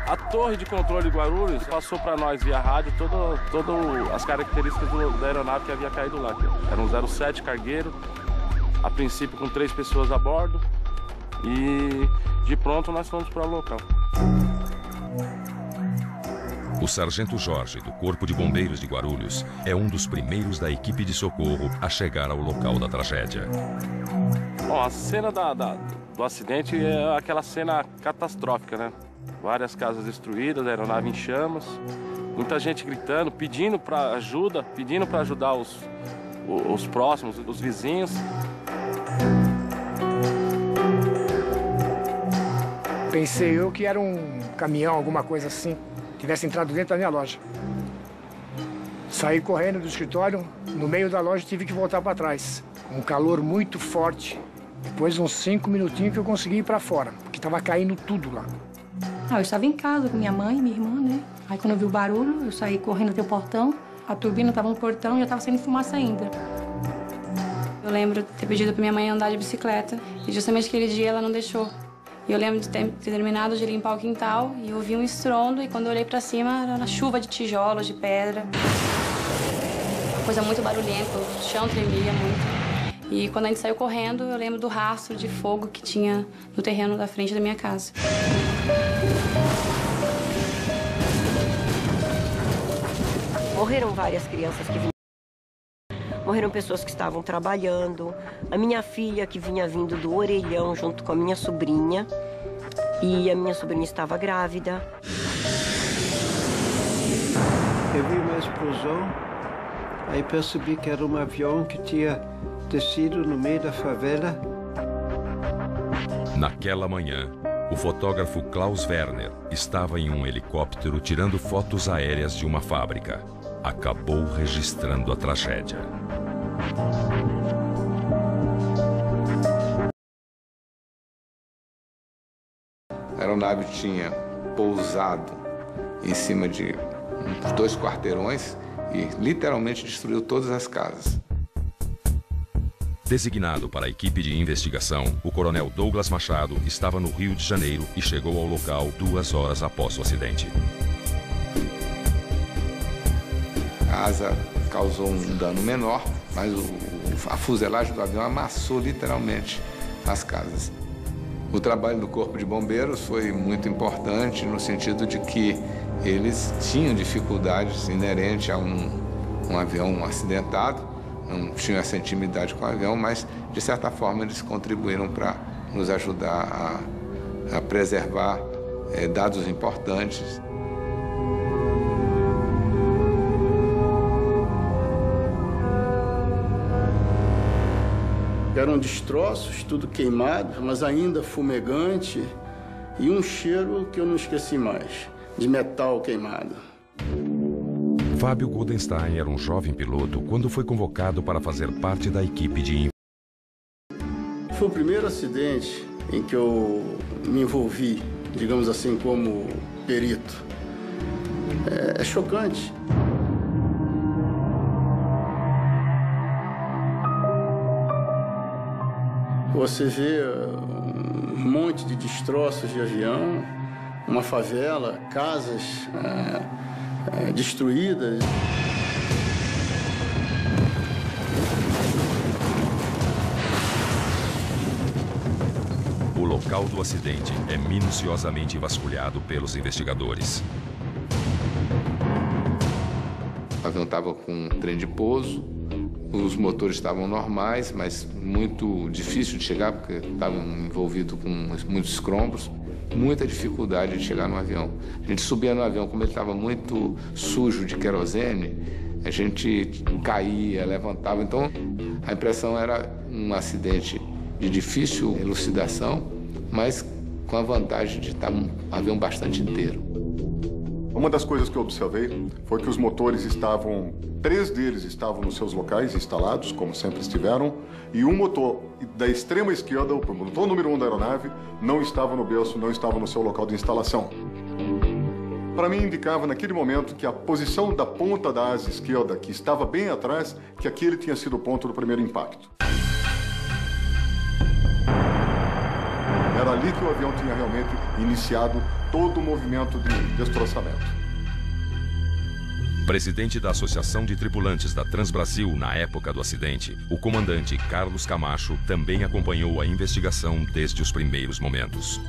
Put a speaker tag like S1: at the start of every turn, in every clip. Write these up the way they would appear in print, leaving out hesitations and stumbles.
S1: A torre de controle de Guarulhos passou para nós via rádio todas as características da aeronave que havia caído lá. Era um 07 cargueiro, a princípio com 3 pessoas a bordo, e de pronto nós fomos para o local.
S2: O sargento Jorge, do Corpo de Bombeiros de Guarulhos, é um dos primeiros da equipe de socorro a chegar ao local da tragédia.
S1: Bom, a cena do acidente é aquela cena catastrófica, né? Várias casas destruídas, a aeronave em chamas, muita gente gritando, pedindo para ajuda, pedindo para ajudar os próximos, os vizinhos.
S3: Pensei eu que era um caminhão, alguma coisa assim, tivesse entrado dentro da minha loja. Saí correndo do escritório, no meio da loja tive que voltar para trás. Um calor muito forte. Depois uns 5 minutinhos que eu consegui ir para fora, porque estava caindo tudo lá.
S4: Eu estava em casa com minha mãe e minha irmã, né? Aí quando eu vi o barulho, eu saí correndo até o portão. A turbina estava no portão e já estava saindo fumaça ainda. Eu lembro de ter pedido para minha mãe andar de bicicleta e justamente aquele dia ela não deixou. E eu lembro de ter terminado de limpar o quintal e eu ouvi um estrondo e quando eu olhei para cima era uma chuva de tijolos, de pedra. Uma coisa muito barulhenta, o chão tremia muito. E quando a gente saiu correndo, eu lembro do rastro de fogo que tinha no terreno da frente da minha casa.
S5: Morreram várias crianças que vinham. Morreram pessoas que estavam trabalhando. A minha filha que vinha vindo do Orelhão junto com a minha sobrinha. E a minha sobrinha estava grávida.
S6: Eu vi uma explosão, aí percebi que era um avião que tinha descido no meio da favela.
S2: Naquela manhã, o fotógrafo Klaus Werner estava em um helicóptero tirando fotos aéreas de uma fábrica. Acabou registrando a tragédia.
S7: A aeronave tinha pousado em cima de 2 quarteirões e literalmente destruiu todas as casas.
S2: Designado para a equipe de investigação, o coronel Douglas Machado estava no Rio de Janeiro e chegou ao local 2 horas após o acidente.
S7: A asa causou um dano menor, mas a fuselagem do avião amassou literalmente as casas. O trabalho do Corpo de Bombeiros foi muito importante no sentido de que eles tinham dificuldades inerentes a um avião acidentado, não tinham essa intimidade com o avião, mas de certa forma eles contribuíram para nos ajudar a preservar dados importantes.
S8: Eram destroços, tudo queimado, mas ainda fumegante, e um cheiro que eu não esqueci mais, de metal queimado.
S2: Fábio Goldenstein era um jovem piloto quando foi convocado para fazer parte da equipe de...
S8: Foi o primeiro acidente em que eu me envolvi, digamos assim, como perito. É chocante. Você vê um monte de destroços de avião, uma favela, casas destruídas.
S2: O local do acidente é minuciosamente vasculhado pelos investigadores.
S7: O avião estava com um trem de pouso, os motores estavam normais, mas muito difícil de chegar, porque estavam envolvidos com muitos escombros. Muita dificuldade de chegar no avião. A gente subia no avião, como ele estava muito sujo de querosene, a gente caía, levantava. Então, a impressão era um acidente de difícil elucidação, mas com a vantagem de estar um avião bastante inteiro.
S9: Uma das coisas que eu observei foi que os motores estavam, 3 deles estavam nos seus locais instalados, como sempre estiveram, e um motor da extrema esquerda, o motor número 1 da aeronave, não estava no berço, não estava no seu local de instalação. Para mim, indicava naquele momento que a posição da ponta da asa esquerda, que estava bem atrás, que aquele tinha sido o ponto do primeiro impacto. Era ali que o avião tinha realmente iniciado todo o movimento de destroçamento.
S2: Presidente da Associação de Tripulantes da Transbrasil na época do acidente, o comandante Carlos Camacho também acompanhou a investigação desde os primeiros momentos.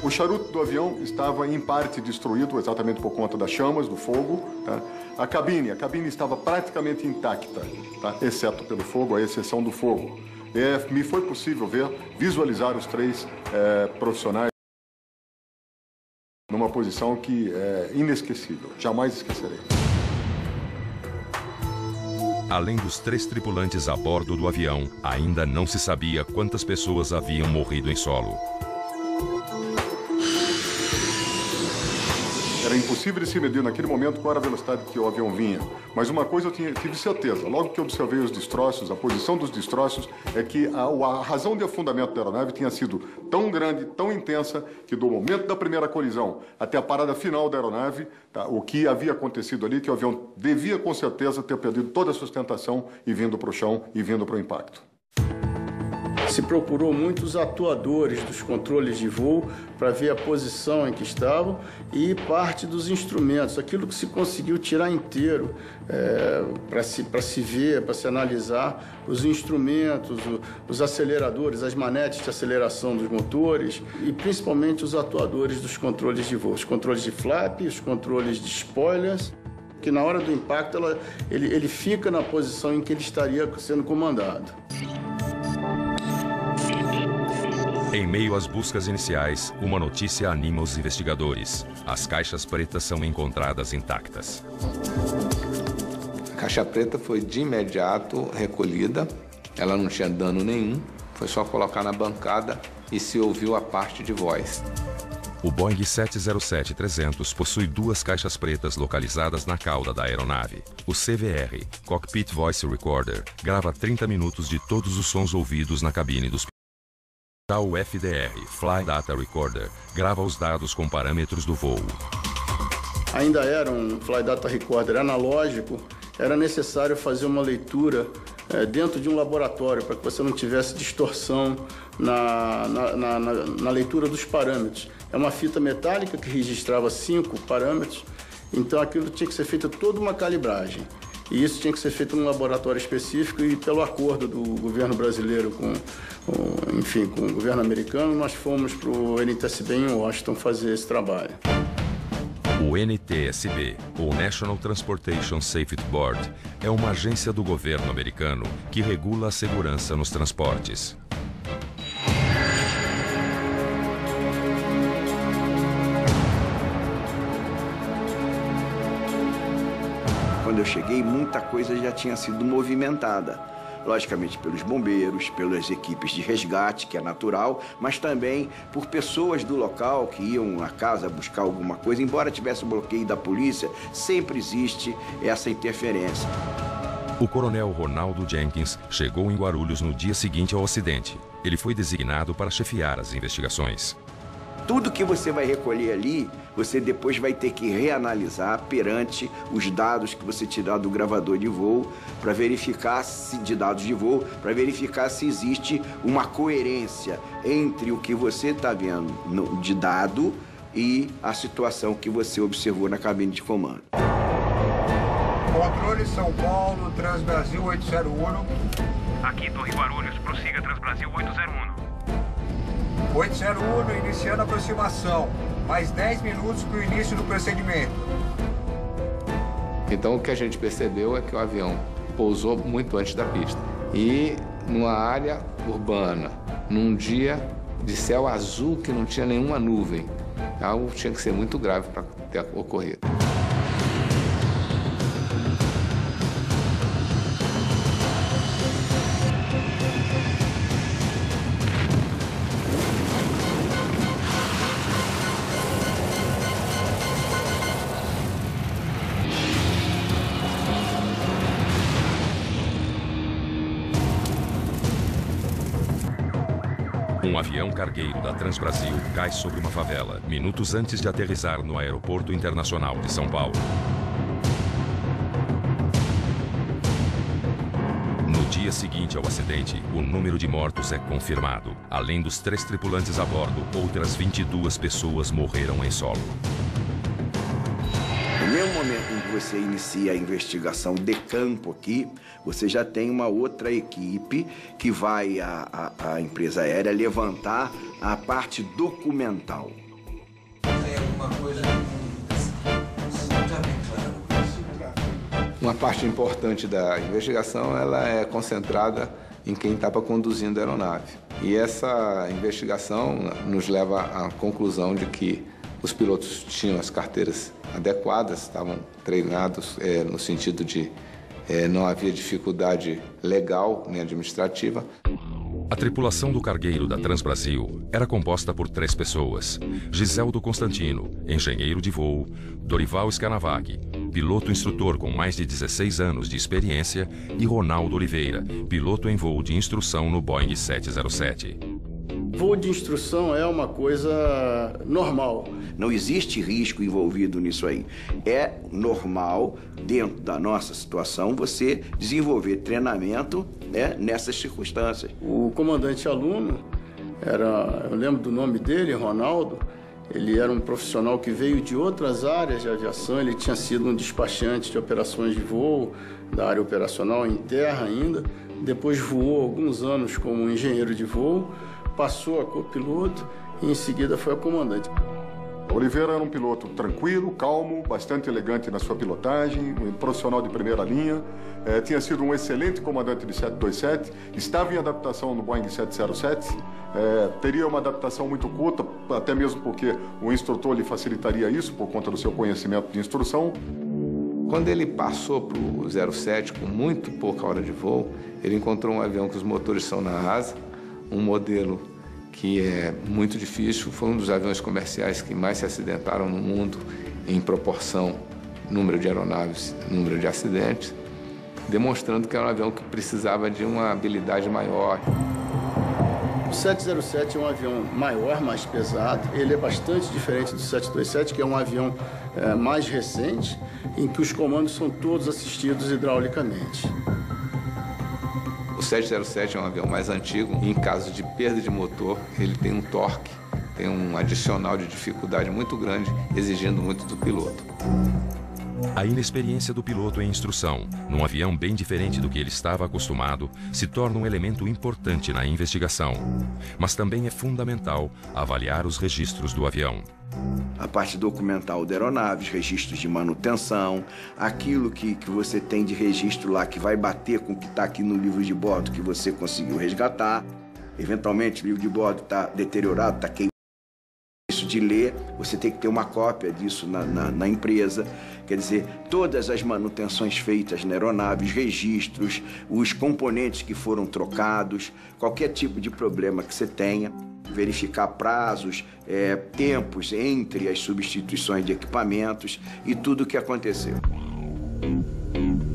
S9: O charuto do avião estava em parte destruído, exatamente por conta das chamas, do fogo. Tá? A cabine estava praticamente intacta, tá? Exceto pelo fogo, a exceção do fogo. Me foi possível visualizar os 3 profissionais numa posição que é inesquecível, jamais esquecerei.
S2: Além dos 3 tripulantes a bordo do avião, ainda não se sabia quantas pessoas haviam morrido em solo.
S9: Era impossível de se medir naquele momento qual era a velocidade que o avião vinha. Mas uma coisa eu tive certeza, logo que observei os destroços, a posição dos destroços, é que a razão de afundamento da aeronave tinha sido tão grande, tão intensa, que do momento da primeira colisão até a parada final da aeronave, tá, o que havia acontecido ali, que o avião devia com certeza ter perdido toda a sustentação e vindo para o chão e vindo para o impacto.
S8: Se procurou muitos atuadores dos controles de voo para ver a posição em que estavam e parte dos instrumentos, aquilo que se conseguiu tirar inteiro para se ver, para se analisar os instrumentos, os aceleradores, as manetes de aceleração dos motores e principalmente os atuadores dos controles de voo, os controles de flap, os controles de spoilers, que na hora do impacto ele fica na posição em que ele estaria sendo comandado.
S2: Em meio às buscas iniciais, uma notícia anima os investigadores. As caixas pretas são encontradas intactas.
S7: A caixa preta foi de imediato recolhida, ela não tinha dano nenhum, foi só colocar na bancada e se ouviu a parte de voz.
S2: O Boeing 707-300 possui 2 caixas pretas localizadas na cauda da aeronave. O CVR, Cockpit Voice Recorder, grava 30 minutos de todos os sons ouvidos na cabine dos pilotos. Já o FDR, Flight Data Recorder, grava os dados com parâmetros do voo.
S8: Ainda era um Flight Data Recorder analógico, era necessário fazer uma leitura dentro de um laboratório para que você não tivesse distorção na leitura dos parâmetros. É uma fita metálica que registrava 5 parâmetros, então aquilo tinha que ser feita toda uma calibragem. E isso tinha que ser feito num laboratório específico e pelo acordo do governo brasileiro com o governo americano, nós fomos para o NTSB em Washington fazer esse trabalho.
S2: O NTSB, ou National Transportation Safety Board, é uma agência do governo americano que regula a segurança nos transportes.
S10: Quando eu cheguei, muita coisa já tinha sido movimentada. Logicamente pelos bombeiros, pelas equipes de resgate, que é natural, mas também por pessoas do local que iam à casa buscar alguma coisa. Embora tivesse o bloqueio da polícia, sempre existe essa interferência.
S2: O coronel Ronaldo Jenkins chegou em Guarulhos no dia seguinte ao acidente. Ele foi designado para chefiar as investigações.
S10: Tudo que você vai recolher ali, você depois vai ter que reanalisar perante os dados que você tirar do gravador de voo, para verificar para verificar se existe uma coerência entre o que você está vendo de dado e a situação que você observou na cabine de comando.
S11: Controle São Paulo, Transbrasil 801.
S12: Aqui, Torre Guarulhos, prossiga Transbrasil 801.
S11: 801, iniciando a aproximação. Mais 10 minutos para o início do procedimento.
S7: Então o que a gente percebeu é que o avião pousou muito antes da pista. E numa área urbana, num dia de céu azul que não tinha nenhuma nuvem. Algo tinha que ser muito grave para ter ocorrido.
S2: Um avião cargueiro da Transbrasil cai sobre uma favela, minutos antes de aterrissar no Aeroporto Internacional de São Paulo. No dia seguinte ao acidente, o número de mortos é confirmado. Além dos 3 tripulantes a bordo, outras 22 pessoas morreram em solo.
S10: No mesmo momento em que você inicia a investigação de campo aqui, você já tem uma outra equipe que vai à empresa aérea levantar a parte documental.
S7: Uma parte importante da investigação ela é concentrada em quem estava conduzindo a aeronave. E essa investigação nos leva à conclusão de que os pilotos tinham as carteiras adequadas, estavam treinados no sentido de não havia dificuldade legal nem administrativa.
S2: A tripulação do cargueiro da Transbrasil era composta por 3 pessoas: Giseldo Constantino, engenheiro de voo; Dorival Scanavac, piloto instrutor com mais de 16 anos de experiência; e Ronaldo Oliveira, piloto em voo de instrução no Boeing 707.
S8: Voo de instrução é uma coisa normal.
S10: Não existe risco envolvido nisso aí. É normal, dentro da nossa situação, você desenvolver treinamento nessas circunstâncias.
S8: O comandante aluno, eu lembro do nome dele, Ronaldo. Ele era um profissional que veio de outras áreas de aviação. Ele tinha sido um despachante de operações de voo, da área operacional em terra ainda. Depois voou alguns anos como engenheiro de voo, passou a copiloto e em seguida foi a comandante.
S9: Oliveira era um piloto tranquilo, calmo, bastante elegante na sua pilotagem, um profissional de primeira linha, tinha sido um excelente comandante de 727, estava em adaptação no Boeing 707, teria uma adaptação muito curta, até mesmo porque o instrutor lhe facilitaria isso por conta do seu conhecimento de instrução.
S7: Quando ele passou para o 07 com muito pouca hora de voo, ele encontrou um avião que os motores são na asa, um modelo que é muito difícil, foi um dos aviões comerciais que mais se acidentaram no mundo em proporção número de aeronaves, número de acidentes, demonstrando que era um avião que precisava de uma habilidade maior.
S8: O 707 é um avião maior, mais pesado. Ele é bastante diferente do 727, que é um avião mais recente, em que os comandos são todos assistidos hidraulicamente.
S7: O 707 é um avião mais antigo e, em caso de perda de motor, ele tem um torque, tem um adicional de dificuldade muito grande, exigindo muito do piloto.
S2: A inexperiência do piloto em instrução, num avião bem diferente do que ele estava acostumado, se torna um elemento importante na investigação. Mas também é fundamental avaliar os registros do avião.
S10: A parte documental da aeronave, registros de manutenção, aquilo que você tem de registro lá que vai bater com o que está aqui no livro de bordo que você conseguiu resgatar. Eventualmente o livro de bordo está deteriorado, está queimado. Isso de ler, você tem que ter uma cópia disso na empresa. Quer dizer, todas as manutenções feitas na aeronave, os registros, os componentes que foram trocados, qualquer tipo de problema que você tenha. Verificar prazos, tempos entre as substituições de equipamentos e tudo o que aconteceu.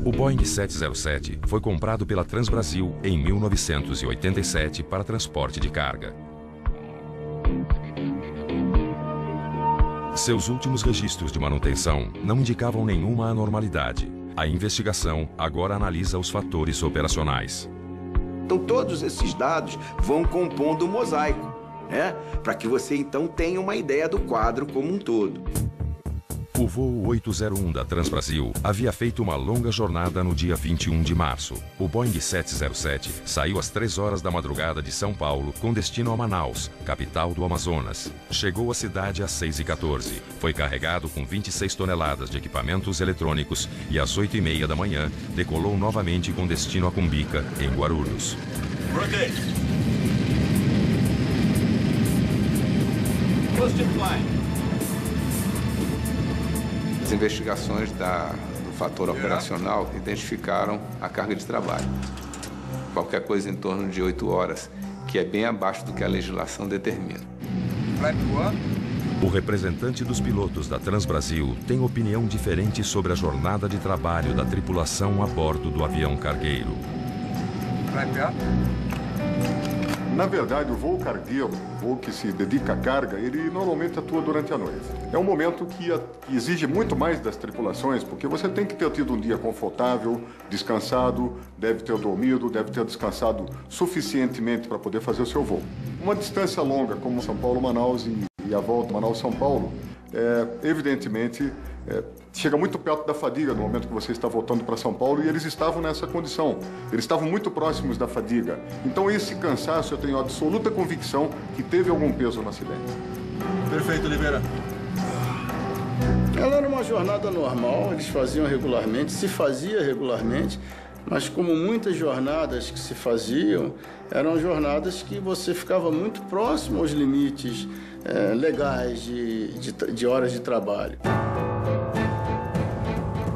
S2: O Boeing 707 foi comprado pela Transbrasil em 1987 para transporte de carga. Seus últimos registros de manutenção não indicavam nenhuma anormalidade. A investigação agora analisa os fatores operacionais.
S10: Então todos esses dados vão compondo o mosaico, para que você então tenha uma ideia do quadro como um todo.
S2: O voo 801 da Transbrasil havia feito uma longa jornada no dia 21 de março. O Boeing 707 saiu às 3 horas da madrugada de São Paulo com destino a Manaus, capital do Amazonas. Chegou à cidade às 6h14. Foi carregado com 26 toneladas de equipamentos eletrônicos e às 8h30 da manhã decolou novamente com destino a Cumbica, em Guarulhos.
S7: As investigações do fator operacional identificaram a carga de trabalho. Qualquer coisa em torno de 8 horas, que é bem abaixo do que a legislação determina.
S2: O representante dos pilotos da Transbrasil tem opinião diferente sobre a jornada de trabalho da tripulação a bordo do avião cargueiro.
S9: Na verdade, o voo cargueiro, o voo que se dedica à carga, ele normalmente atua durante a noite. É um momento que exige muito mais das tripulações, porque você tem que ter tido um dia confortável, descansado, deve ter dormido, deve ter descansado suficientemente para poder fazer o seu voo. Uma distância longa, como São Paulo-Manaus e a volta Manaus-São Paulo, evidentemente, chega muito perto da fadiga no momento que você está voltando para São Paulo, e eles estavam nessa condição. Eles estavam muito próximos da fadiga. Então esse cansaço, eu tenho absoluta convicção que teve algum peso no acidente.
S8: Perfeito, Oliveira. Ela era uma jornada normal, eles faziam regularmente, se fazia regularmente, mas como muitas jornadas que se faziam, eram jornadas que você ficava muito próximo aos limites legais de horas de trabalho.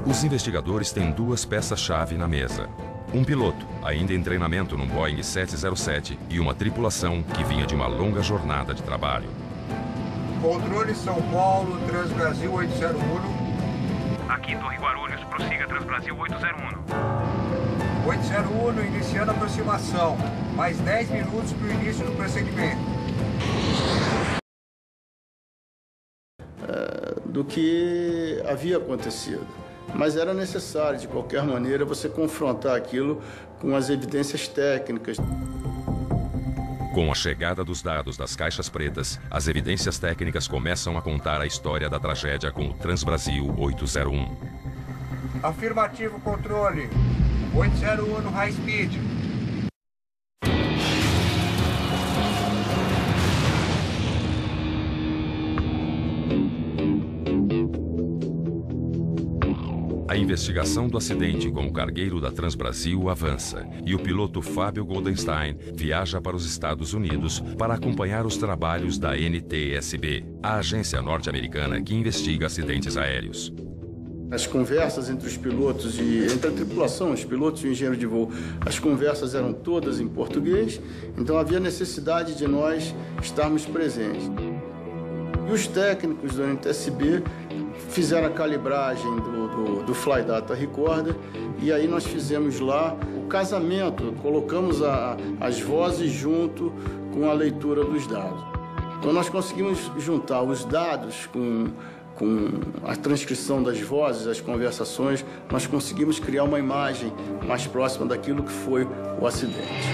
S2: Os investigadores têm duas peças-chave na mesa. Um piloto, ainda em treinamento num Boeing 707, e uma tripulação que vinha de uma longa jornada de trabalho.
S11: Controle São Paulo, Transbrasil 801.
S12: Aqui, Torre Guarulhos, prossiga Transbrasil 801.
S11: 801, iniciando a aproximação. Mais 10 minutos para o início do procedimento.
S8: Do que havia acontecido. Mas era necessário, de qualquer maneira, você confrontar aquilo com as evidências técnicas.
S2: Com a chegada dos dados das caixas pretas, as evidências técnicas começam a contar a história da tragédia com o Transbrasil 801.
S11: Afirmativo, controle. 801 no high speed.
S2: A investigação do acidente com o cargueiro da Transbrasil avança e o piloto Fábio Goldenstein viaja para os Estados Unidos para acompanhar os trabalhos da NTSB, a agência norte-americana que investiga acidentes aéreos.
S8: As conversas entre os pilotos e entre a tripulação, os pilotos e o engenheiro de voo, as conversas eram todas em português, então havia necessidade de nós estarmos presentes. E os técnicos do NTSB fizeram a calibragem do Fly Data Recorder, e aí nós fizemos lá o casamento, colocamos as vozes junto com a leitura dos dados. Então nós conseguimos juntar os dados com a transcrição das vozes, as conversações, nós conseguimos criar uma imagem mais próxima daquilo que foi o acidente.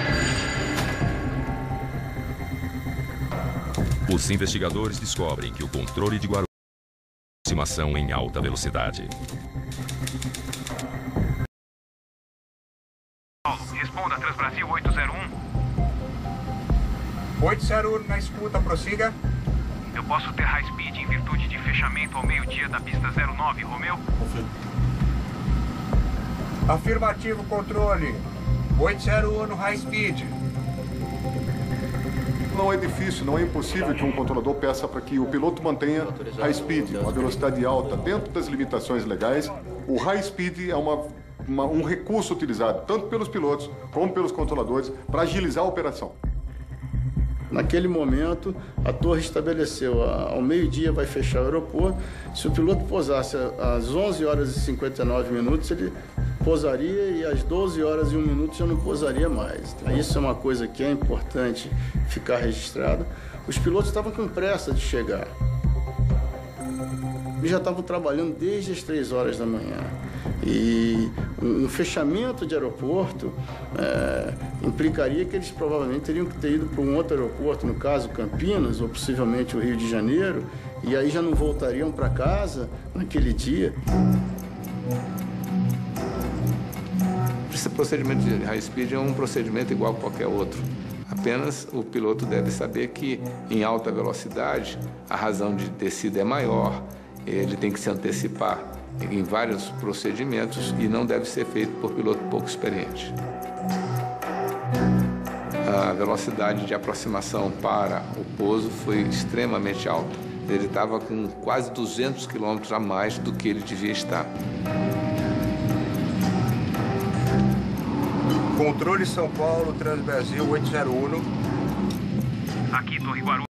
S2: Os investigadores descobrem que o controle de Guarulhos aproximação em alta velocidade.
S12: Responda, Transbrasil 801.
S11: 801 na escuta, prossiga.
S12: Eu posso ter high speed em virtude de fechamento ao meio-dia da pista 09, Romeu?
S11: Afirmativo, controle. 801 no high speed.
S9: Não é difícil, não é impossível que um controlador peça para que o piloto mantenha high speed, uma velocidade alta, dentro das limitações legais. O high speed é um recurso utilizado tanto pelos pilotos como pelos controladores para agilizar a operação.
S8: Naquele momento, a torre estabeleceu ao meio-dia vai fechar o aeroporto. Se o piloto pousasse às 11 horas e 59 minutos, ele pousaria, e às 12 horas e 1 minuto já não pousaria mais. Então, isso é uma coisa que é importante ficar registrada. Os pilotos estavam com pressa de chegar. Eles já estavam trabalhando desde as 3 horas da manhã. E um fechamento de aeroporto implicaria que eles provavelmente teriam que ter ido para um outro aeroporto, no caso Campinas, ou possivelmente o Rio de Janeiro, e aí já não voltariam para casa naquele dia.
S7: Esse procedimento de high speed é um procedimento igual a qualquer outro. Apenas o piloto deve saber que em alta velocidade a razão de descida é maior, ele tem que se antecipar em vários procedimentos e não deve ser feito por piloto pouco experiente. A velocidade de aproximação para o pouso foi extremamente alta. Ele estava com quase 200 km a mais do que ele devia estar.
S11: Controle São Paulo, Transbrasil 801.
S12: Aqui, Torre Guarulhos.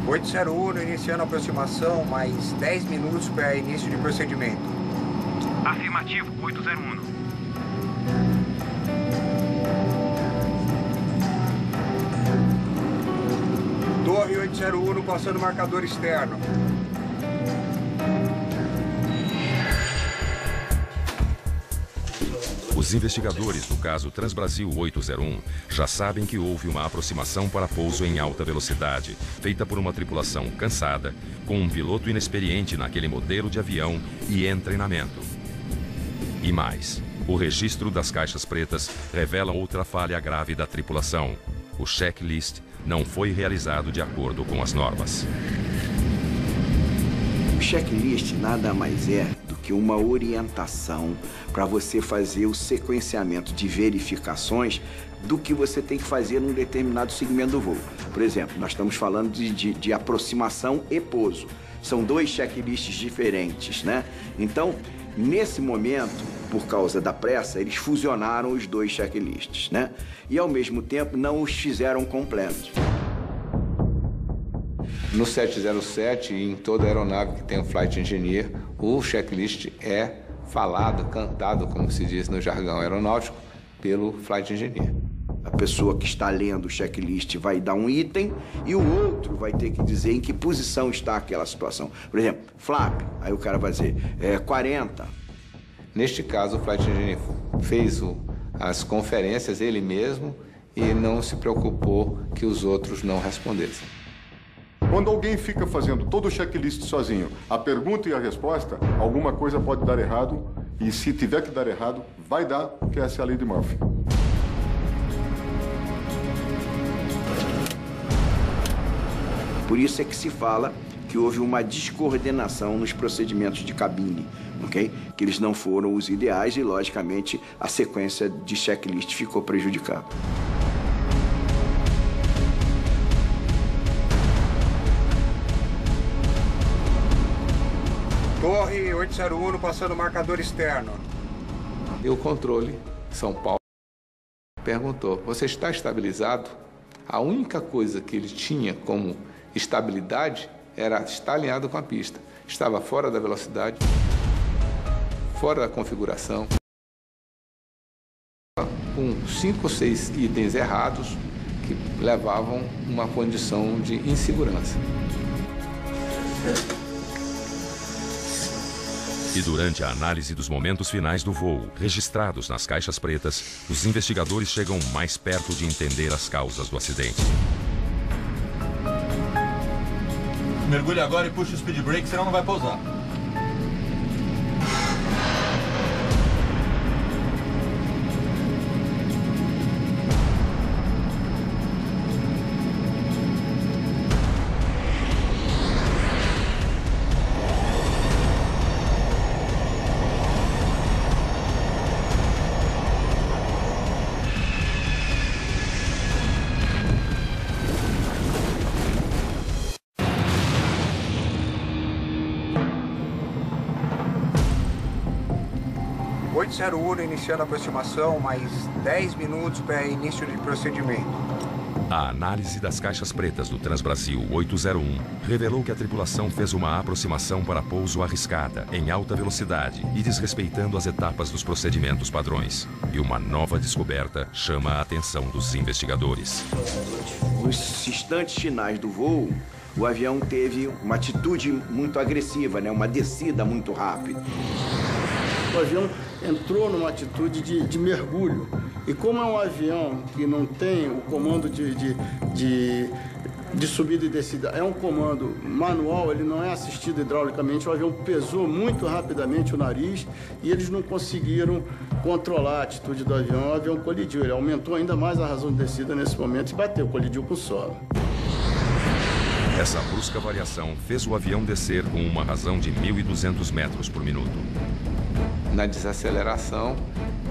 S11: 801, iniciando a aproximação, mais 10 minutos para início de procedimento.
S12: Afirmativo, 801.
S11: Torre 801 passando marcador externo.
S2: Os investigadores do caso Transbrasil 801 já sabem que houve uma aproximação para pouso em alta velocidade, feita por uma tripulação cansada, com um piloto inexperiente naquele modelo de avião e em treinamento. E mais, o registro das caixas pretas revela outra falha grave da tripulação. O checklist não foi realizado de acordo com as normas.
S10: O checklist nada mais é do que uma orientação para você fazer o sequenciamento de verificações do que você tem que fazer num determinado segmento do voo. Por exemplo, nós estamos falando de aproximação e pouso. São dois checklists diferentes, né? Então, nesse momento, por causa da pressa, eles fusionaram os dois checklists, né? E, ao mesmo tempo, não os fizeram completos.
S7: No 707 e em toda aeronave que tem um Flight Engineer, o checklist é falado, cantado, como se diz no jargão aeronáutico, pelo Flight Engineer.
S10: A pessoa que está lendo o checklist vai dar um item e o outro vai ter que dizer em que posição está aquela situação. Por exemplo, flap, aí o cara vai dizer 40.
S7: Neste caso, o Flight Engineer fez as conferências ele mesmo e não se preocupou que os outros não respondessem.
S9: Quando alguém fica fazendo todo o checklist sozinho, a pergunta e a resposta, alguma coisa pode dar errado, e se tiver que dar errado, vai dar, porque essa é a lei de Murphy.
S10: Por isso é que se fala que houve uma descoordenação nos procedimentos de cabine, ok? Que eles não foram os ideais e, logicamente, a sequência de checklist ficou prejudicada.
S11: Torre 801 passando marcador externo.
S7: E o controle, São Paulo, perguntou, você está estabilizado? A única coisa que ele tinha como estabilidade era estar alinhado com a pista. Estava fora da velocidade, fora da configuração, com 5 ou 6 itens errados que levavam uma condição de insegurança.
S2: E durante a análise dos momentos finais do voo, registrados nas caixas pretas, os investigadores chegam mais perto de entender as causas do acidente.
S13: Mergulhe agora e puxe o speed brake, senão não vai pousar.
S11: Iniciando a aproximação, mais 10 minutos para início de procedimento.
S2: A análise das caixas pretas do Transbrasil 801 revelou que a tripulação fez uma aproximação para pouso arriscada, em alta velocidade e desrespeitando as etapas dos procedimentos padrões. E uma nova descoberta chama a atenção dos investigadores.
S10: Nos instantes finais do voo, o avião teve uma atitude muito agressiva, né? Uma descida muito rápida.
S8: O avião entrou numa atitude de mergulho. E como é um avião que não tem o comando de subida e descida, é um comando manual, ele não é assistido hidraulicamente, o avião pesou muito rapidamente o nariz e eles não conseguiram controlar a atitude do avião. O avião colidiu, ele aumentou ainda mais a razão de descida nesse momento e bateu, colidiu com o solo.
S2: Essa brusca variação fez o avião descer com uma razão de 1.200 metros por minuto.
S7: Na desaceleração,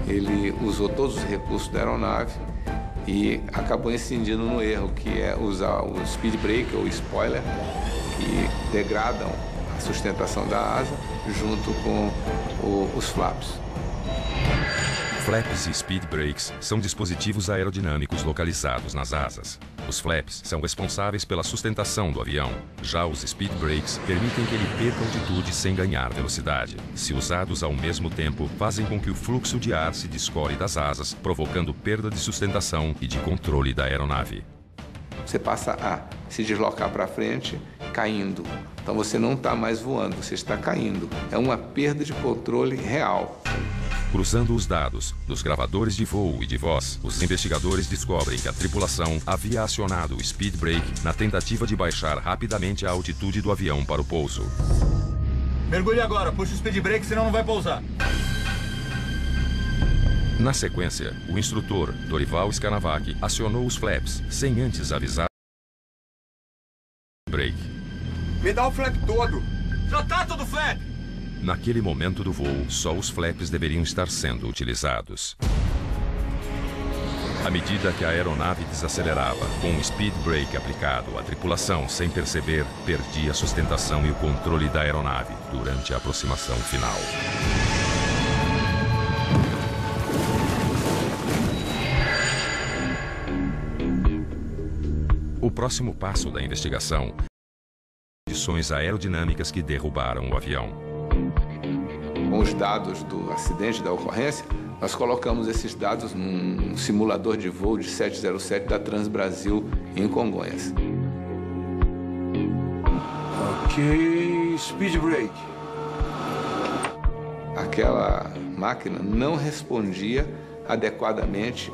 S7: ele usou todos os recursos da aeronave e acabou incidindo no erro, que é usar o speed brake ou spoiler, que degradam a sustentação da asa junto com os flaps.
S2: Flaps e speed brakes são dispositivos aerodinâmicos localizados nas asas. Os flaps são responsáveis pela sustentação do avião. Já os speed brakes permitem que ele perca altitude sem ganhar velocidade. Se usados ao mesmo tempo, fazem com que o fluxo de ar se descobre das asas, provocando perda de sustentação e de controle da aeronave.
S7: você passa a se deslocar para frente, caindo. Então você não está mais voando, você está caindo. É uma perda de controle real.
S2: Cruzando os dados dos gravadores de voo e de voz, os investigadores descobrem que a tripulação havia acionado o speed brake na tentativa de baixar rapidamente a altitude do avião para o pouso.
S13: Mergulhe agora, puxa o speed brake, senão não vai pousar.
S2: Na sequência, o instrutor, Dorival Scanavac, acionou os flaps, sem antes avisar o brake.
S11: Me dá o flap todo.
S13: Já tá todo flap!
S2: Naquele momento do voo, só os flaps deveriam estar sendo utilizados. À medida que a aeronave desacelerava, com o speed brake aplicado, a tripulação, sem perceber, perdia a sustentação e o controle da aeronave durante a aproximação final. O próximo passo da investigação: condições aerodinâmicas que derrubaram o avião.
S7: Com os dados do acidente, da ocorrência, nós colocamos esses dados num simulador de voo de 707 da Transbrasil em Congonhas.
S11: Ok, speed brake.
S7: Aquela máquina não respondia adequadamente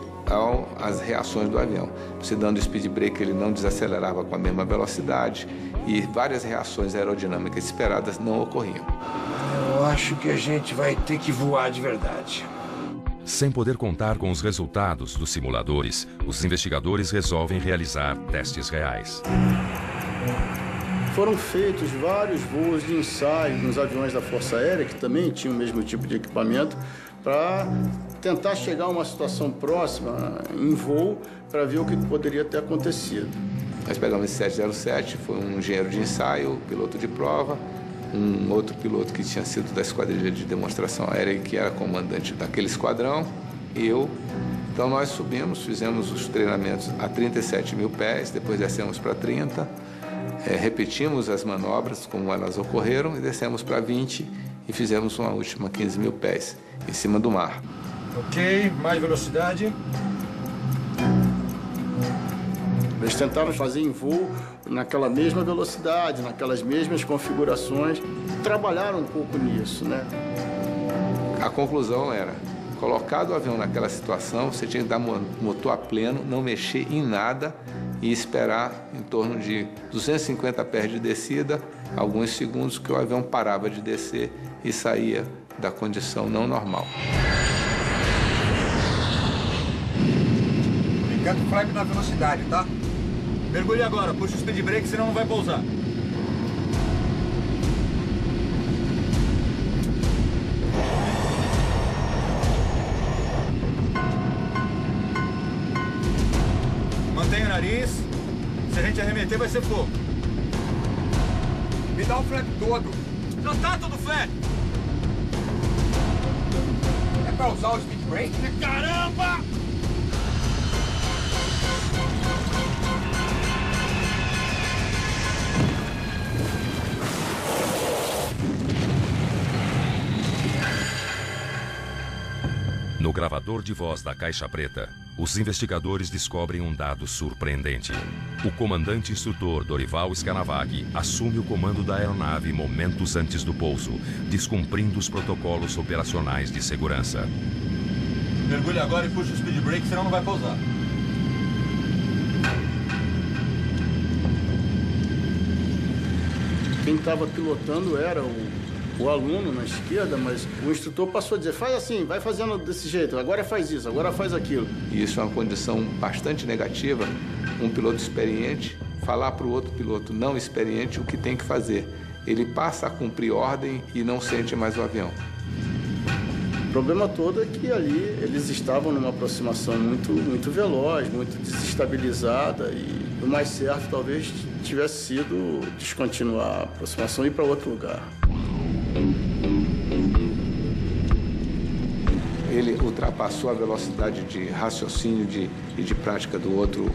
S7: às reações do avião. Você dando speed brake, ele não desacelerava com a mesma velocidade e várias reações aerodinâmicas esperadas não ocorriam.
S11: Eu acho que a gente vai ter que voar de verdade.
S2: Sem poder contar com os resultados dos simuladores, os investigadores resolvem realizar testes reais.
S8: Foram feitos vários voos de ensaio nos aviões da Força Aérea, que também tinham o mesmo tipo de equipamento, para tentar chegar a uma situação próxima em voo para ver o que poderia ter acontecido.
S7: Nós pegamos esse 707, foi um engenheiro de ensaio, piloto de prova, um outro piloto que tinha sido da esquadrilha de demonstração aérea e que era comandante daquele esquadrão, e eu. Então nós subimos, fizemos os treinamentos a 37 mil pés, depois descemos para 30, repetimos as manobras como elas ocorreram e descemos para 20 e fizemos uma última 15 mil pés em cima do mar.
S11: Ok, mais velocidade.
S8: Eles tentaram fazer em voo naquela mesma velocidade, naquelas mesmas configurações. Trabalharam um pouco nisso, né?
S7: A conclusão era, colocado o avião naquela situação, você tinha que dar motor a pleno, não mexer em nada e esperar em torno de 250 pés de descida, alguns segundos que o avião parava de descer e saía da condição não normal.
S11: Ligando o flap na velocidade, tá?
S13: Mergulhe agora, puxa o speed brake, senão não vai pousar. Mantenha o nariz. Se a gente arremeter, vai ser fogo.
S11: Me dá o flap todo.
S13: Já tá todo flap!
S11: É pra usar o speed brake?
S13: Caramba!
S2: No gravador de voz da Caixa Preta, os investigadores descobrem um dado surpreendente. O comandante instrutor Dorival Scanavac assume o comando da aeronave momentos antes do pouso, descumprindo os protocolos operacionais de segurança.
S13: Mergulhe agora e puxa o speed brake, senão não vai pousar.
S8: Quem estava pilotando era o aluno na esquerda, mas o instrutor passou a dizer, faz assim, vai fazendo desse jeito, agora faz isso, agora faz aquilo.
S7: E isso é uma condição bastante negativa, um piloto experiente falar para o outro piloto não experiente o que tem que fazer. Ele passa a cumprir ordem e não sente mais o avião.
S8: O problema todo é que ali eles estavam numa aproximação muito veloz, muito desestabilizada e o mais certo talvez tivesse sido descontinuar a aproximação e ir para outro lugar.
S7: Ele ultrapassou a velocidade de raciocínio e de prática do outro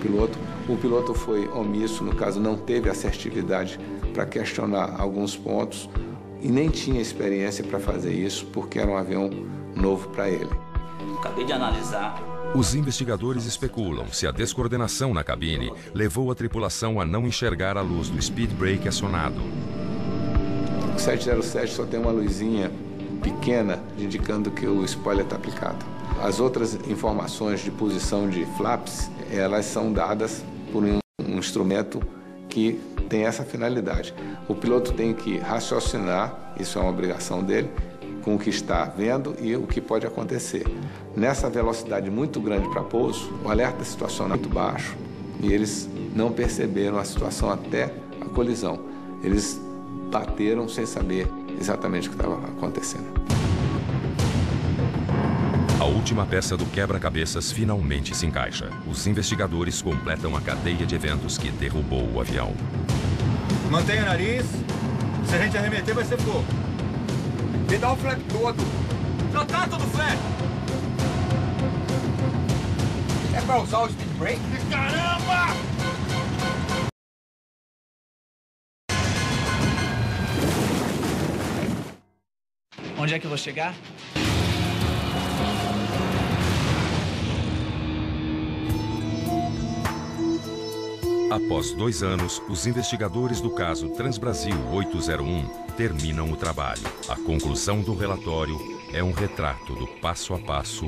S7: piloto. O piloto foi omisso, no caso não teve assertividade para questionar alguns pontos e nem tinha experiência para fazer isso porque era um avião novo para ele.
S14: Acabei de analisar
S2: Os investigadores especulam se a descoordenação na cabine levou a tripulação a não enxergar a luz do speed brake acionado.
S7: O 707 só tem uma luzinha pequena indicando que o spoiler está aplicado. As outras informações de posição de flaps, elas são dadas por um instrumento que tem essa finalidade. O piloto tem que raciocinar, isso é uma obrigação dele, com o que está vendo e o que pode acontecer. Nessa velocidade muito grande para pouso, o alerta situacional é muito baixo e eles não perceberam a situação até a colisão. Eles bateram sem saber exatamente o que estava acontecendo.
S2: A última peça do quebra-cabeças finalmente se encaixa. Os investigadores completam a cadeia de eventos que derrubou o avião.
S13: Mantenha o nariz. Se a gente arremeter, vai ser fogo.
S11: Me dá o flap todo.
S13: Já tá todo flap.
S11: É pra usar o speed brake?
S13: Caramba!
S14: Onde é que eu vou chegar?
S2: Após 2 anos, os investigadores do caso Transbrasil 801 terminam o trabalho. A conclusão do relatório é um retrato do passo a passo.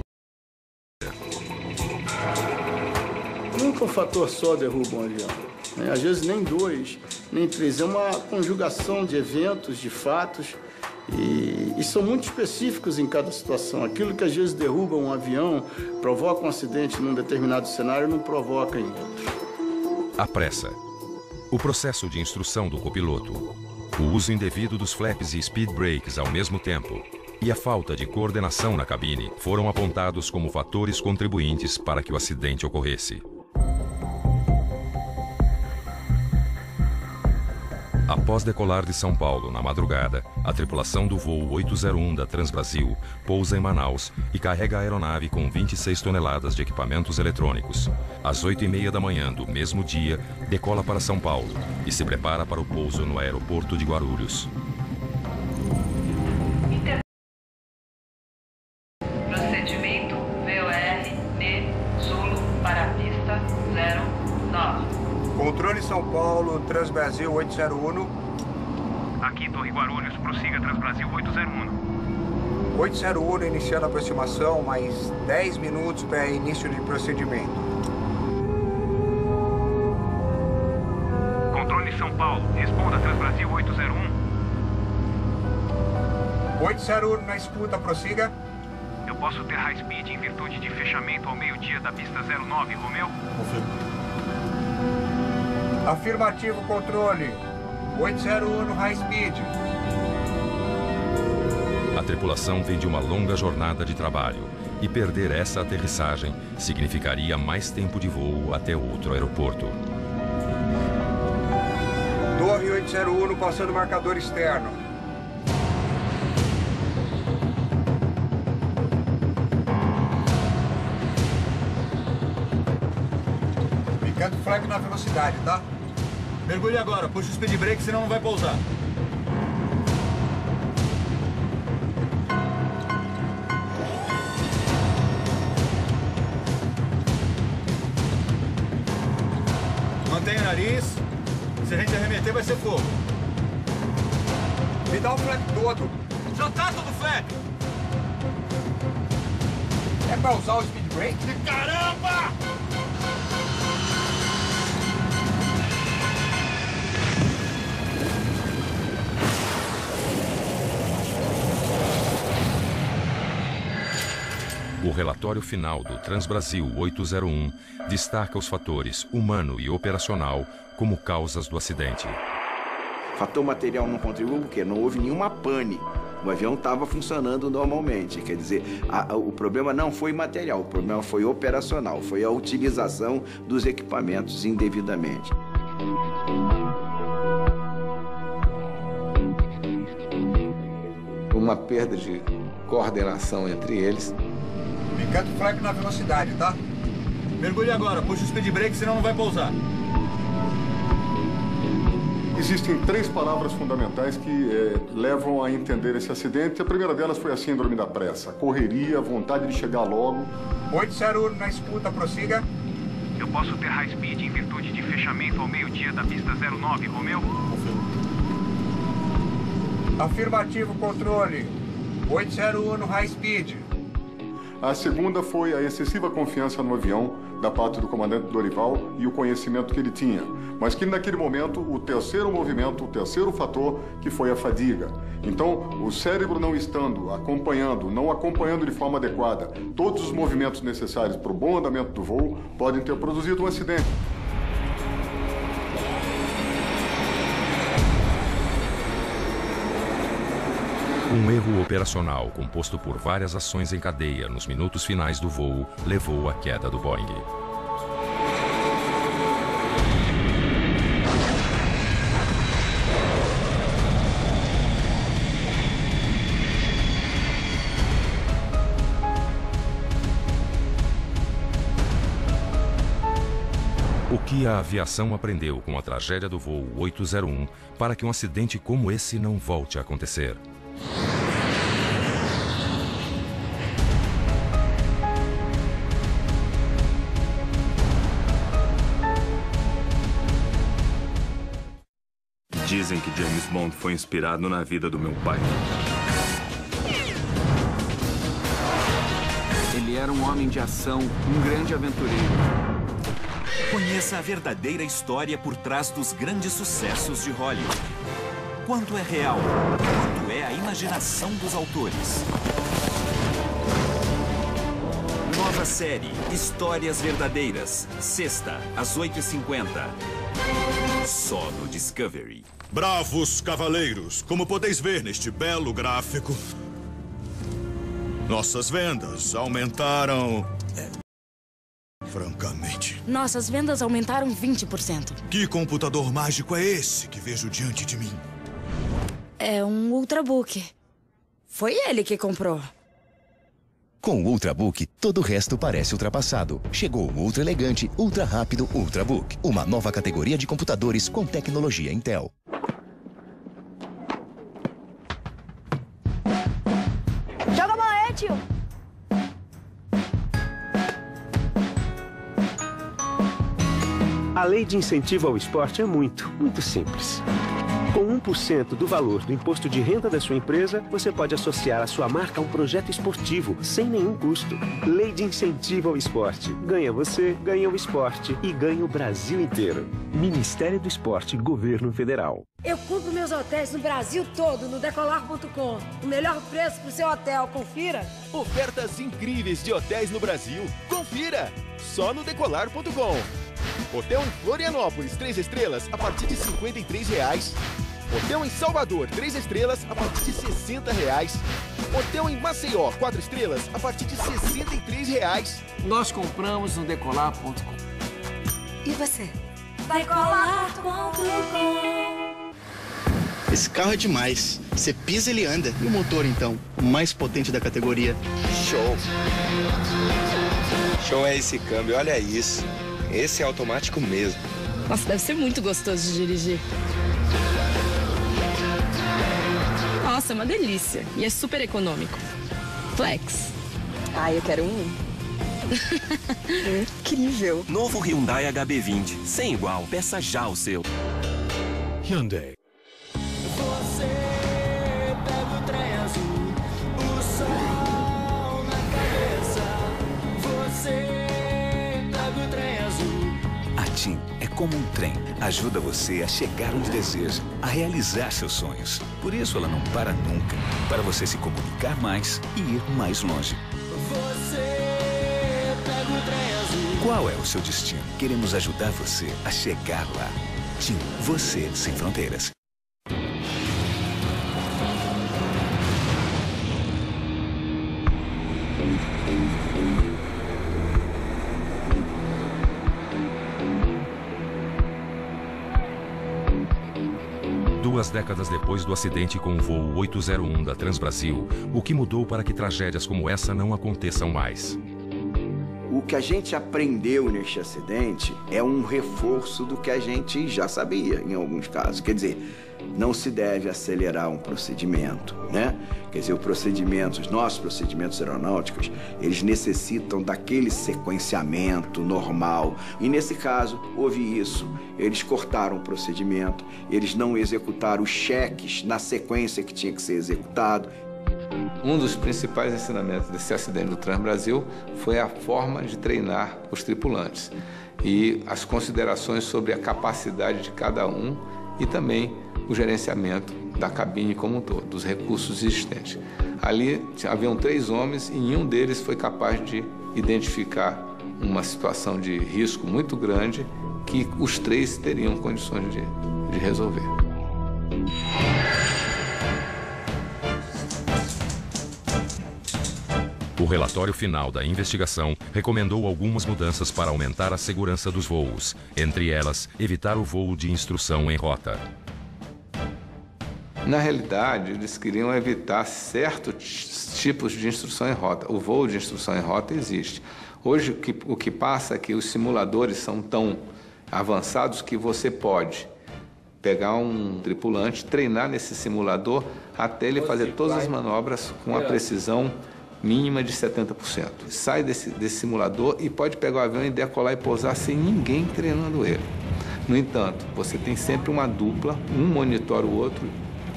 S8: Nunca um fator só derruba um avião. Às vezes nem 2, nem 3. É uma conjugação de eventos, de fatos, e são muito específicos em cada situação. Aquilo que às vezes derruba um avião, provoca um acidente num determinado cenário, não provoca em outro.
S2: A pressa. O processo de instrução do copiloto. O uso indevido dos flaps e speed brakes ao mesmo tempo. E a falta de coordenação na cabine foram apontados como fatores contribuintes para que o acidente ocorresse. Após decolar de São Paulo na madrugada, a tripulação do voo 801 da Transbrasil pousa em Manaus e carrega a aeronave com 26 toneladas de equipamentos eletrônicos. Às 8h30 da manhã do mesmo dia, decola para São Paulo e se prepara para o pouso no aeroporto de Guarulhos.
S15: Procedimento VOR-N Zulu para a pista 09.
S11: Controle São Paulo, Transbrasil 801.
S12: Aqui, Torre Guarulhos, prossiga Transbrasil 801.
S11: 801 iniciando a aproximação, mais 10 minutos para início de procedimento.
S12: Controle São Paulo, responda Transbrasil 801.
S11: 801 na escuta, prossiga.
S12: Eu posso ter high speed em virtude de fechamento ao meio-dia da pista 09, Romeu?
S11: Confirmo. Afirmativo, controle. 801 high speed.
S2: A tripulação vem de uma longa jornada de trabalho e perder essa aterrissagem significaria mais tempo de voo até outro aeroporto.
S11: Torre 801 passando marcador externo. Ficando flag na velocidade, tá?
S13: Mergulhe agora, puxa o speed brake, senão não vai pousar. Mantenha o nariz. Se a gente arremeter, vai ser fogo.
S11: Me dá o flap todo.
S13: Já tá todo flap.
S11: É pra usar o speed brake?
S13: Caramba!
S2: O relatório final do Transbrasil 801 destaca os fatores humano e operacional como causas do acidente.
S10: Fator material não contribuiu porque não houve nenhuma pane. O avião estava funcionando normalmente. Quer dizer, o problema não foi material, o problema foi operacional, foi a utilização dos equipamentos indevidamente.
S7: Uma perda de coordenação entre eles.
S11: Ficando flag na velocidade, tá?
S13: Mergulhe agora, puxa o speed brake, senão não vai pousar.
S9: Existem 3 palavras fundamentais que levam a entender esse acidente. A primeira delas foi a síndrome da pressa. Correria, vontade de chegar logo.
S11: 801 na escuta, prossiga.
S12: Eu posso ter high speed em virtude de fechamento ao meio-dia da pista 09, Romeu?
S11: Afirmativo, controle. 801 no high speed.
S9: A segunda foi a excessiva confiança no avião da parte do comandante Dorival e o conhecimento que ele tinha. Mas que naquele momento, o terceiro movimento, o terceiro fator, que foi a fadiga. Então, o cérebro não estando acompanhando, não acompanhando de forma adequada todos os movimentos necessários para o bom andamento do voo, podem ter produzido um acidente.
S2: Um erro operacional composto por várias ações em cadeia nos minutos finais do voo levou à queda do Boeing. O que a aviação aprendeu com a tragédia do voo 801 para que um acidente como esse não volte a acontecer?
S16: Dizem que James Bond foi inspirado na vida do meu pai.
S17: Ele era um homem de ação, um grande aventureiro.
S18: Conheça a verdadeira história por trás dos grandes sucessos de Hollywood. Quanto é real? Quanto é a imaginação dos autores? Nova série, Histórias Verdadeiras. Sexta, às 8h50. Só no Discovery.
S19: Bravos cavaleiros, como podeis ver neste belo gráfico, nossas vendas aumentaram... francamente.
S20: Nossas vendas aumentaram 20%.
S19: Que computador mágico é esse que vejo diante de mim?
S20: É um Ultrabook. Foi ele que comprou.
S21: Com o Ultrabook, todo o resto parece ultrapassado. Chegou o ultra elegante, ultra rápido Ultrabook. Uma nova categoria de computadores com tecnologia Intel.
S22: Joga a bola aí, tio.
S23: A lei de incentivo ao esporte é muito simples. Com 1% do valor do imposto de renda da sua empresa, você pode associar a sua marca a um projeto esportivo, sem nenhum custo. Lei de incentivo ao esporte. Ganha você, ganha o esporte e ganha o Brasil inteiro. Ministério do Esporte, Governo Federal.
S24: Eu compro meus hotéis no Brasil todo no Decolar.com. O melhor preço pro seu hotel, confira.
S25: Ofertas incríveis de hotéis no Brasil. Confira! Só no Decolar.com. Hotel em Florianópolis, 3 estrelas, a partir de R$ 53,00. Hotel em Salvador, 3 estrelas, a partir de R$ 60,00. Hotel em Maceió, 4 estrelas, a partir de R$ 63,00.
S17: Nós compramos no Decolar.com.
S24: E você?
S22: Decolar.com.
S26: Esse carro é demais. Você pisa, ele anda. E o motor, então? O mais potente da categoria.
S27: Show! Show é esse câmbio, olha isso. Esse é automático mesmo.
S20: Nossa, deve ser muito gostoso de dirigir. Nossa, é uma delícia. E é super econômico. Flex.
S22: Ah, eu quero um. Incrível.
S18: Novo Hyundai HB20. Sem igual. Peça já o seu.
S19: Hyundai.
S22: Você pega o trem azul, o sol na cabeça. Você pega o trem azul.
S18: A TIM é como um trem. Ajuda você a chegar onde deseja, a realizar seus sonhos. Por isso ela não para nunca. Para você se comunicar mais e ir mais longe.
S22: Você pega o trem azul.
S18: Qual é o seu destino? Queremos ajudar você a chegar lá. TIM, você sem fronteiras.
S2: Duas décadas depois do acidente com o voo 801 da Transbrasil, o que mudou para que tragédias como essa não aconteçam mais?
S10: O O que a gente aprendeu neste acidente é um reforço do que a gente já sabia, em alguns casos. Quer dizer, não se deve acelerar um procedimento, né? Quer dizer, os nossos procedimentos aeronáuticos, eles necessitam daquele sequenciamento normal. E nesse caso, houve isso. Eles cortaram o procedimento, eles não executaram os cheques na sequência que tinha que ser executado.
S7: Um dos principais ensinamentos desse acidente do Transbrasil foi a forma de treinar os tripulantes e as considerações sobre a capacidade de cada um e também o gerenciamento da cabine como um todo, dos recursos existentes. Ali haviam 3 homens e nenhum deles foi capaz de identificar uma situação de risco muito grande que os 3 teriam condições de resolver.
S2: O relatório final da investigação recomendou algumas mudanças para aumentar a segurança dos voos, entre elas, evitar o voo de instrução em rota.
S7: Na realidade, eles queriam evitar certos tipos de instrução em rota. O voo de instrução em rota existe. Hoje, o que passa é que os simuladores são tão avançados que você pode pegar um tripulante, treinar nesse simulador até ele fazer todas as manobras com a precisão mínima de 70%. Sai desse simulador e pode pegar o avião e decolar e pousar sem ninguém treinando ele. No entanto, você tem sempre uma dupla, um monitora o outro,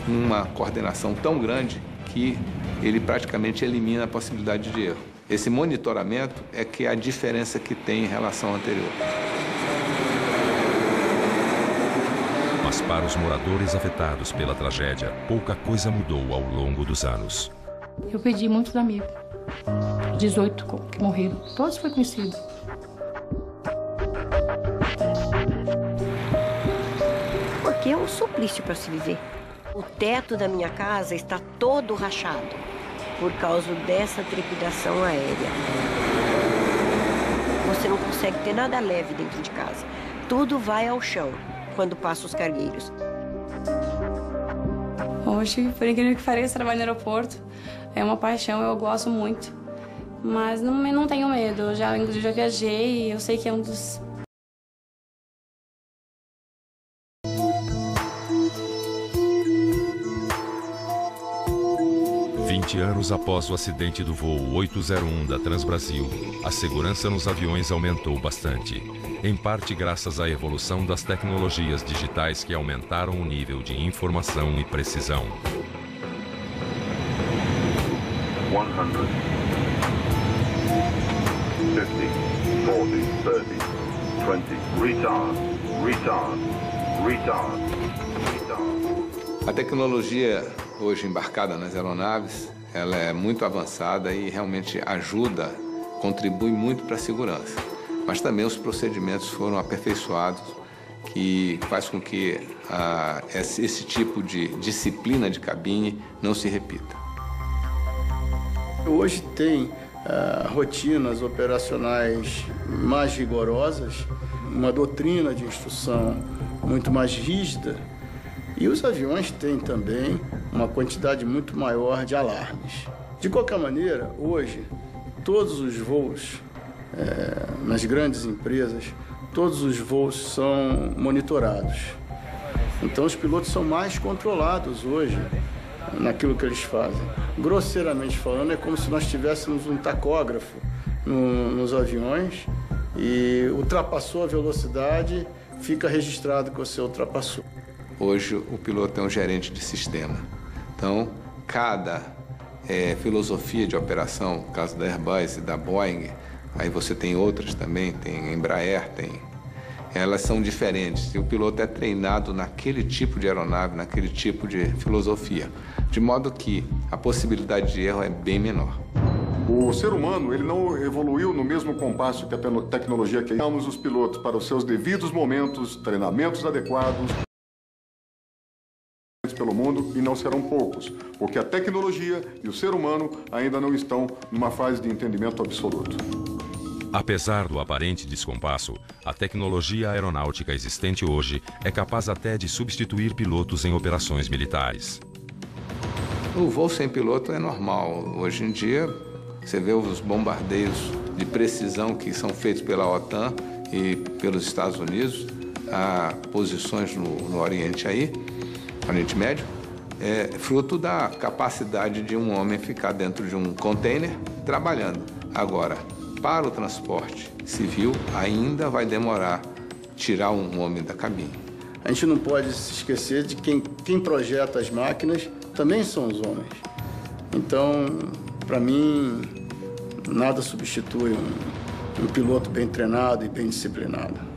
S7: uma coordenação tão grande que ele praticamente elimina a possibilidade de erro. Esse monitoramento é que é a diferença que tem em relação ao anterior.
S2: Mas para os moradores afetados pela tragédia, pouca coisa mudou ao longo dos anos.
S1: Eu perdi muitos amigos. 18 que morreram. Todos foram conhecidos.
S3: Porque é um suplício para se viver. O teto da minha casa está todo rachado por causa dessa trepidação aérea. Você não consegue ter nada leve dentro de casa. Tudo vai ao chão quando passa os cargueiros.
S1: Hoje, por incrível que pareça, trabalho no aeroporto. É uma paixão, eu gosto muito. Mas não tenho medo. Eu já viajei e eu sei que é um dos...
S2: 20 anos após o acidente do voo 801 da Transbrasil, a segurança nos aviões aumentou bastante, em parte graças à evolução das tecnologias digitais que aumentaram o nível de informação e precisão.
S4: 100, 50, 40, 30, 20, retard.
S7: A tecnologia hoje embarcada nas aeronaves, ela é muito avançada e realmente ajuda, contribui muito para a segurança. Mas também os procedimentos foram aperfeiçoados, que faz com que esse tipo de disciplina de cabine não se repita.
S5: Hoje tem rotinas operacionais mais rigorosas, uma doutrina de instrução muito mais rígida, e os aviões têm também uma quantidade muito maior de alarmes. De qualquer maneira, hoje, todos os voos, nas grandes empresas, todos os voos são monitorados. Então, os pilotos são mais controlados hoje naquilo que eles fazem. Grosseiramente falando, é como se nós tivéssemos um tacógrafo nos aviões e ultrapassou a velocidade, fica registrado que você ultrapassou.
S7: Hoje, o piloto é um gerente de sistema. Então, cada filosofia de operação, no caso da Airbus e da Boeing, aí você tem outras também, tem Embraer, elas são diferentes. E o piloto é treinado naquele tipo de aeronave, naquele tipo de filosofia, de modo que a possibilidade de erro é bem menor.
S9: O ser humano, ele não evoluiu no mesmo compasso que a tecnologia que damos os pilotos para os seus devidos momentos, treinamentos adequados pelo mundo, e não serão poucos, porque a tecnologia e o ser humano ainda não estão numa fase de entendimento absoluto.
S2: Apesar do aparente descompasso, a tecnologia aeronáutica existente hoje é capaz até de substituir pilotos em operações militares.
S7: O voo sem piloto é normal. Hoje em dia, você vê os bombardeios de precisão que são feitos pela OTAN e pelos Estados Unidos, a posições no Oriente Médio, é fruto da capacidade de um homem ficar dentro de um container trabalhando. Agora, para o transporte civil, ainda vai demorar tirar um homem da cabine.
S5: A gente não pode se esquecer de quem projeta as máquinas também são os homens. Então, para mim, nada substitui um piloto bem treinado e bem disciplinado.